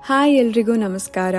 Hi ಎಲ್ರಿಗೂ ನಮಸ್ಕಾರ.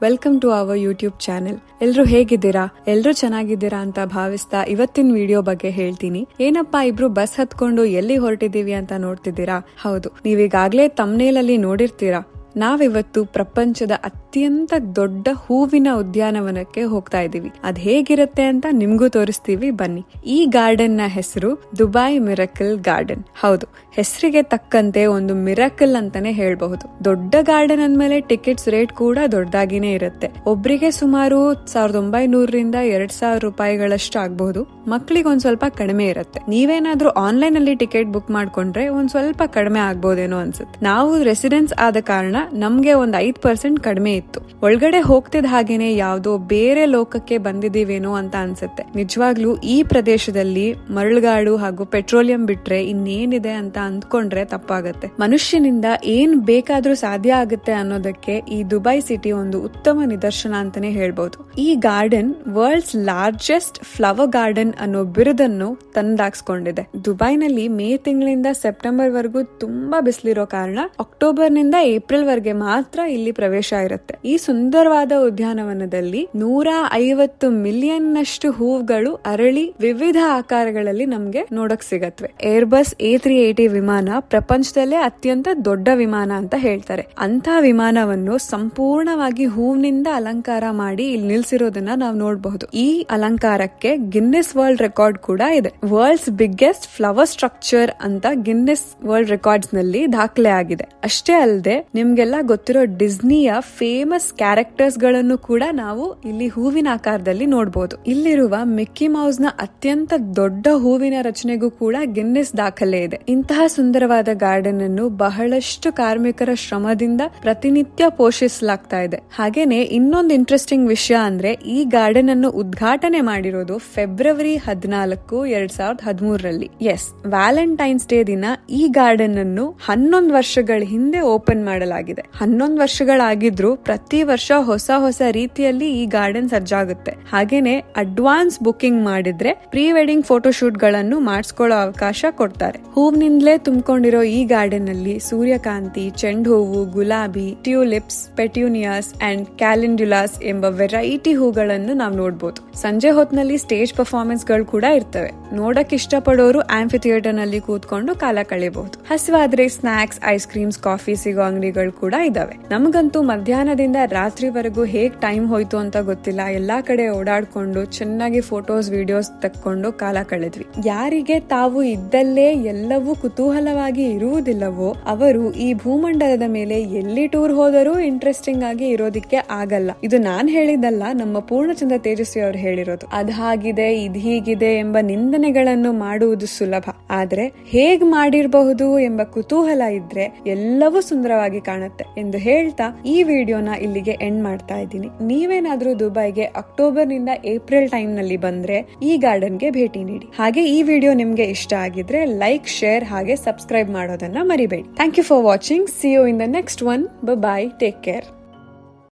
Welcome to our YouTube channel. ಎಲ್ರು ಹೇಗಿದ್ದೀರಾ? ಎಲ್ರು ಚೆನ್ನಾಗಿದ್ದೀರಾ ಅಂತ ಭಾವಿಸ್ತಾ ಇವತ್ತಿನ ವಿಡಿಯೋ ಬಗ್ಗೆ ಹೇಳ್ತೀನಿ. ಏನಪ್ಪಾ ಇಬ್ರು ಬಸ್ ಹತ್ಕೊಂಡು ಎಲ್ಲಿ ಹೊರಟಿದೀವಿ ಅಂತ ನೋಡ್ತಿದ್ದೀರಾ? ಹೌದು, ನೀವೀಗಾಗ್ಲೇ ತಮ್ನೇಲಲ್ಲಿ ನೋಡಿರ್ತೀರಾ. ನಾವಿವತ್ತು ಪ್ರಪಂಚದ ಅತ್ಯಂತ ದೊಡ್ಡ ಹೂವಿನ ಉದ್ಯಾನವನಕ್ಕೆ ಹೋಗ್ತಾ ಇದೀವಿ. ಅದ್ ಹೇಗಿರುತ್ತೆ ಅಂತ ನಿಮ್ಗೂ ತೋರಿಸ್ತೀವಿ, ಬನ್ನಿ. ಈ ಗಾರ್ಡನ್ ನ ಹೆಸರು ದುಬೈ ಮಿರಕಲ್ ಗಾರ್ಡನ್. ಹೌದು, ಹೆಸರಿಗೆ ತಕ್ಕಂತೆ ಒಂದು ಮಿರಕಲ್ ಅಂತಾನೆ ಹೇಳ್ಬಹುದು. ದೊಡ್ಡ ಗಾರ್ಡನ್ ಅಂದ್ಮೇಲೆ ಟಿಕೆಟ್ಸ್ ರೇಟ್ ಕೂಡ ದೊಡ್ಡದಾಗಿನೇ ಇರುತ್ತೆ. ಒಬ್ರಿಗೆ ಸುಮಾರು 1900ರಿಂದ 2000 ರೂಪಾಯಿಗಳಷ್ಟು ಆಗಬಹುದು. ಮಕ್ಳಿಗೆ ಒಂದ್ ಸ್ವಲ್ಪ ಕಡಿಮೆ ಇರುತ್ತೆ. ನೀವೇನಾದ್ರೂ ಆನ್ಲೈನ್ ಅಲ್ಲಿ ಟಿಕೆಟ್ ಬುಕ್ ಮಾಡ್ಕೊಂಡ್ರೆ ಒಂದ್ ಸ್ವಲ್ಪ ಕಡಿಮೆ ಆಗ್ಬೋದೇನೋ ಅನ್ಸುತ್ತೆ. ನಾವು ರೆಸಿಡೆನ್ಸ್ ಆದ ಕಾರಣ ನಮ್ಗೆ ಒಂದ್ 5% ಕಡಿಮೆ ಇತ್ತು. ಒಳಗಡೆ ಹೋಗ್ತಿದ್ ಹಾಗೇನೆ ಯಾವ್ದೋ ಬೇರೆ ಲೋಕಕ್ಕೆ ಬಂದಿದೀವೇನೋ ಅಂತ ಅನ್ಸುತ್ತೆ. ನಿಜವಾಗ್ಲೂ ಈ ಪ್ರದೇಶದಲ್ಲಿ ಮರಳುಗಾಡು ಹಾಗೂ ಪೆಟ್ರೋಲಿಯಂ ಬಿಟ್ರೆ ಇನ್ನೇನಿದೆ ಅಂತ ಅಂದ್ಕೊಂಡ್ರೆ ತಪ್ಪಾಗತ್ತೆ. ಮನುಷ್ಯನಿಂದ ಏನ್ ಬೇಕಾದ್ರೂ ಸಾಧ್ಯ ಆಗುತ್ತೆ ಅನ್ನೋದಕ್ಕೆ ಈ ದುಬೈ ಸಿಟಿ ಒಂದು ಉತ್ತಮ ನಿದರ್ಶನ ಅಂತಾನೆ ಹೇಳ್ಬಹುದು. ಈ garden world's largest flower garden ಅನ್ನೋ ಬಿರುದನ್ನು ತಂದಾಕ್ಸ್ಕೊಂಡಿದೆ. ದುಬೈನಲ್ಲಿ ಮೇ ತಿಂಗಳಿಂದ ಸೆಪ್ಟೆಂಬರ್ ವರೆಗೂ ತುಂಬಾ ಬಿಸಿಲಿರೋ ಕಾರಣ ಅಕ್ಟೋಬರ್ ನಿಂದ ಏಪ್ರಿಲ್ ವರೆಗೆ ಮಾತ್ರ ಇಲ್ಲಿ ಪ್ರವೇಶ ಇರುತ್ತೆ. ಈ ಸುಂದರವಾದ ಉದ್ಯಾನವನದಲ್ಲಿ 150 ಮಿಲಿಯನ್ ನಷ್ಟು ಹೂವುಗಳು ಅರಳಿ ವಿವಿಧ ಆಕಾರಗಳಲ್ಲಿ ನಮ್ಗೆ ನೋಡಕ್ ಸಿಗತ್ವೆ. ಏರ್ಬಸ್ A380 ವಿಮಾನ ಪ್ರಪಂಚದಲ್ಲೇ ಅತ್ಯಂತ ದೊಡ್ಡ ವಿಮಾನ ಅಂತ ಹೇಳ್ತಾರೆ. ಅಂತ ವಿಮಾನವನ್ನು ಸಂಪೂರ್ಣವಾಗಿ ಹೂವಿನಿಂದ ಅಲಂಕಾರ ಮಾಡಿ ಇಲ್ಲಿ ನಿಲ್ಸಿರೋದನ್ನ ನಾವು ನೋಡಬಹುದು. ಈ ಅಲಂಕಾರಕ್ಕೆ ಗಿನ್ನೆಸ್ ವರ್ಲ್ಡ್ ರೆಕಾರ್ಡ್ ಕೂಡ ಇದೆ. ವರ್ಲ್ಡ್ಸ್ ಬಿಗ್ಗೆಸ್ಟ್ ಫ್ಲವರ್ ಸ್ಟ್ರಕ್ಚರ್ ಅಂತ ಗಿನ್ನೆಸ್ ವರ್ಲ್ಡ್ ರೆಕಾರ್ಡ್ಸ್ ನಲ್ಲಿ ದಾಖಲೆ ಆಗಿದೆ. ಅಷ್ಟೇ ಅಲ್ಲದೆ ನಿಮ್ಗೆಲ್ಲ ಗೊತ್ತಿರೋ ಡಿಸ್ನಿಯ ಫೇಮಸ್ ಕ್ಯಾರೆಕ್ಟರ್ಸ್ ಗಳನ್ನು ಕೂಡ ನಾವು ಇಲ್ಲಿ ಹೂವಿನ ಆಕಾರದಲ್ಲಿ ನೋಡಬಹುದು. ಇಲ್ಲಿರುವ ಮಿಕ್ಕಿ ಮೌಸ್ ನ ಅತ್ಯಂತ ದೊಡ್ಡ ಹೂವಿನ ರಚನೆಗೂ ಕೂಡ ಗಿನ್ನೆಸ್ ದಾಖಲೆ ಇದೆ. ಇಂತಹ ಸುಂದರವಾದ ಗಾರ್ಡನ್ ಅನ್ನು ಬಹಳಷ್ಟು ಕಾರ್ಮಿಕರ ಶ್ರಮದಿಂದ ಪ್ರತಿನಿತ್ಯ ಪೋಷಿಸಲಾಗ್ತಾ ಇದೆ. ಹಾಗೇನೆ ಇನ್ನೊಂದು ಇಂಟ್ರೆಸ್ಟಿಂಗ್ ವಿಷಯ ಅಂದ್ರೆ ಈ ಗಾರ್ಡನ್ ಅನ್ನು ಉದ್ಘಾಟನೆ ಮಾಡಿರೋದು ಫೆಬ್ರವರಿ 14, 2013ರಲ್ಲಿ. ಎಸ್, ವ್ಯಾಲೆಂಟೈನ್ಸ್ ಡೇ ದಿನ ಈ ಗಾರ್ಡನ್ ಅನ್ನು 11 ವರ್ಷಗಳ ಹಿಂದೆ ಓಪನ್ ಮಾಡಲಾಗಿದೆ. 11 ವರ್ಷಗಳಾಗಿದ್ರು ಪ್ರತಿ ವರ್ಷ ಹೊಸ ಹೊಸ ರೀತಿಯಲ್ಲಿ ಈ ಗಾರ್ಡನ್ ಸಜ್ಜಾಗುತ್ತೆ. ಹಾಗೇನೆ ಅಡ್ವಾನ್ಸ್ ಬುಕಿಂಗ್ ಮಾಡಿದ್ರೆ ಪ್ರೀ ವೆಡ್ಡಿಂಗ್ ಫೋಟೋ ಶೂಟ್ ಗಳನ್ನು ಮಾಡಿಸ್ಕೊಳ್ಳೋ ಅವಕಾಶ ಕೊಡ್ತಾರೆ. ಹೂವಿನಿಂದಲೇ ತುಂಬಿಕೊಂಡಿರೋ ಈ ಗಾರ್ಡನ್ ಅಲ್ಲಿ ಸೂರ್ಯಕಾಂತಿ, ಚೆಂಡು ಹೂವು, ಗುಲಾಬಿ, ಟ್ಯೂಲಿಪ್ಸ್, ಪೆಟ್ಯೂನಿಯಾಸ್ ಅಂಡ್ ಕ್ಯಾಲೆಂಡ್ಯುಲಾಸ್ ಎಂಬ ವೆರೈಟಿ ಹೂಗಳನ್ನು ನಾವು ನೋಡಬಹುದು. ಸಂಜೆ ಹೊತ್ತಿನಲ್ಲಿ ಸ್ಟೇಜ್ ಪರ್ಫಾರ್ಮೆನ್ಸ್ ಗಳು ಕೂಡ ಇರ್ತವೆ. ನೋಡಕ್ ಇಷ್ಟಪಡೋರು ಆಂಫಿ ಥಿಯೇಟರ್ ನಲ್ಲಿ ಕೂತ್ಕೊಂಡು ಕಾಲ ಕಳೆಯಬಹುದು. ಹಸಿವಾದ್ರೆ ಸ್ನಾಕ್ಸ್, ಐಸ್ ಕ್ರೀಮ್ಸ್, ಕಾಫಿ ಸಿಗೋ ಅಂಗಡಿಗಳು ಕೂಡ ಇದಾವೆ. ನಮಗಂತೂ ಮಧ್ಯಾಹ್ನದಿಂದ ರಾತ್ರಿವರೆಗೂ ಹೇಗ್ ಟೈಮ್ ಹೋಯ್ತು ಅಂತ ಗೊತ್ತಿಲ್ಲ. ಎಲ್ಲಾ ಕಡೆ ಓಡಾಡ್ಕೊಂಡು ಚೆನ್ನಾಗಿ ಫೋಟೋಸ್, ವಿಡಿಯೋಸ್ ತಕ್ಕೊಂಡು ಕಾಲ ಕಳೆದ್ವಿ. ಯಾರಿಗೆ ತಾವು ಇದ್ದಲ್ಲೇ ಎಲ್ಲವೂ ಕುತೂಹಲವಾಗಿ ಇರುವುದಿಲ್ಲವೋ ಅವರು ಈ ಭೂಮಂಡಲದ ಮೇಲೆ ಎಲ್ಲಿ ಟೂರ್ ಹೋದರೂ ಇಂಟ್ರೆಸ್ಟಿಂಗ್ ಆಗಿ ಇರೋದಿಕ್ಕೆ ಆಗಲ್ಲ. ಇದು ನಾನ್ ಹೇಳಿದ್ದಲ್ಲ, ನಮ್ಮ ಪೂರ್ಣಚಂದ್ರ ತೇಜಸ್ವಿ ಅವರು ಹೇಳಿರೋದು. ಅದ್ ಹಾಗಿದೆ, ಇದ್ ಹೀಗಿದೆ ಎಂಬ ನಿಂದನೆಗಳನ್ನು ಮಾಡುವುದು ಸುಲಭ. ಆದ್ರೆ ಹೇಗ್ ಮಾಡಿರಬಹುದು ಎಂಬ ಕುತೂಹಲ ಇದ್ರೆ ಎಲ್ಲವೂ ಸುಂದರವಾಗಿ ಕಾಣುತ್ತೆ ಎಂದು ಹೇಳ್ತಾ ಈ ವಿಡಿಯೋನ ಇಲ್ಲಿಗೆ ಎಂಡ್ ಮಾಡ್ತಾ ಇದ್ದೀನಿ. ನೀವೇನಾದ್ರೂ ದುಬೈಗೆ ಅಕ್ಟೋಬರ್ ನಿಂದ ಏಪ್ರಿಲ್ ಟೈಮ್ ನಲ್ಲಿ ಬಂದ್ರೆ ಈ ಗಾರ್ಡನ್ ಗೆ ಭೇಟಿ ನೀಡಿ. ಹಾಗೆ ಈ ವಿಡಿಯೋ ನಿಮ್ಗೆ ಇಷ್ಟ ಆಗಿದ್ರೆ ಲೈಕ್, ಶೇರ್ ಹಾಗೆ ಸಬ್ಸ್ಕ್ರೈಬ್ ಮಾಡೋದನ್ನ ಮರಿಬೇಡಿ. Thank you for watching. See you in the next one. Bye, take care.